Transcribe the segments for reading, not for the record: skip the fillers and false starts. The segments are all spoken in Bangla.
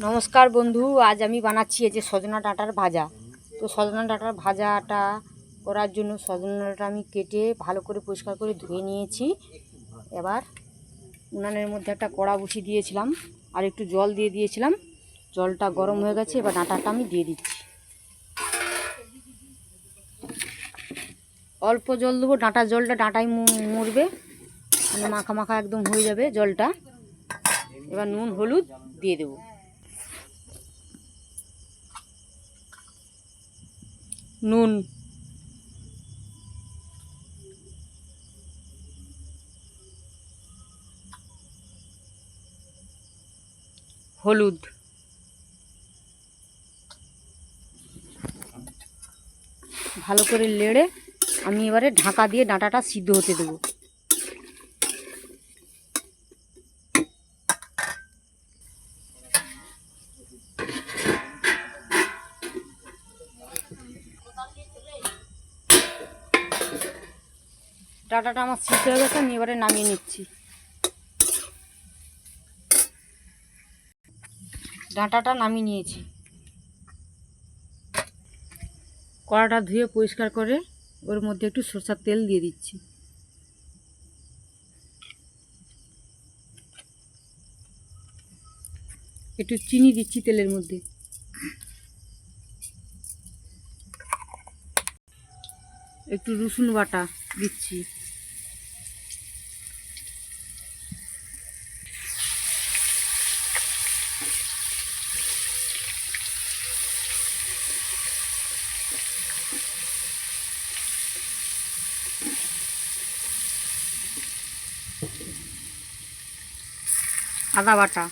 নমস্কার বন্ধু, আজ আমি বানাচ্ছি এই যে সজনা ডাঁটার ভাজা। তো সজনা ডাঁটার ভাজাটা করার জন্য সজনা ডাঁটা আমি কেটে ভালো করে পরিষ্কার করে ধুয়ে নিয়েছি। এবার উনানের মধ্যে একটা কড়া বসিয়ে দিয়েছিলাম আর একটু জল দিয়ে দিয়েছিলাম। জলটা গরম হয়ে গেছে, এবার ডাঁটাটা আমি দিয়ে দিচ্ছি। অল্প জল দেবো, ডাঁটার জলটা ডাঁটাই মরবে, মানে মাখা মাখা একদম হয়ে যাবে জলটা। এবার নুন হলুদ দিয়ে দেবো। নুন, হলুদ, ভালো করে নেড়ে আমি এবারে ঢাকা দিয়ে ডাঁটাটা সিদ্ধ হতে দেবো। ডাঁটাটা আমার সিদ্ধ হয়ে গেছে, আমি এবারে নামিয়ে নিচ্ছি। ডাঁটাটা নামিয়ে নিয়েছি। কড়াটা ধুয়ে পরিষ্কার করে ওর মধ্যে একটু সরষের তেল দিয়ে দিচ্ছি। একটু চিনি দিচ্ছি তেলের মধ্যে। একটু রসুন বাটা দিচ্ছি। আদা বাটা,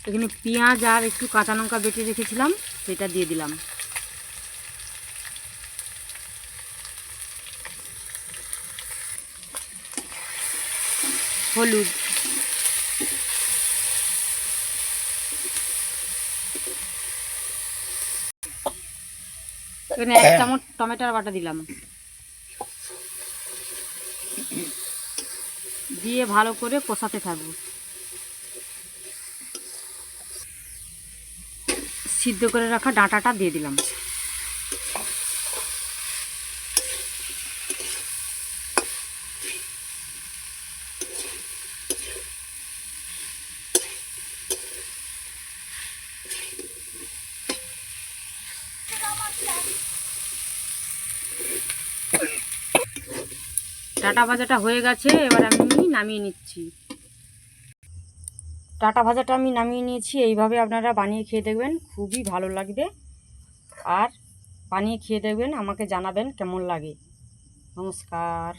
এখানে পেঁয়াজ আর একটু কাঁচা লঙ্কা বেটে রেখেছিলাম, সেটা দিয়ে দিলাম। হলুদ, এখানে 1 চামচ টমেটোর বাটা দিলাম। দিয়ে ভালো করে কষাতে থাকবো। সিদ্ধ করে রাখা ডাঁটাটা দিয়ে দিলাম। ডাঁটা ভাজাটা হয়ে গেছে, এবার আমি নামিয়ে নিচ্ছি। ডাঁটা ভাজাটা আমি নামিয়ে নিয়েছি। এইভাবে আপনারা বানিয়ে খেয়ে দেখবেন, খুবই ভালো লাগবে। আর বানিয়ে খেয়ে দেখবেন, আমাকে জানাবেন কেমন লাগে। নমস্কার।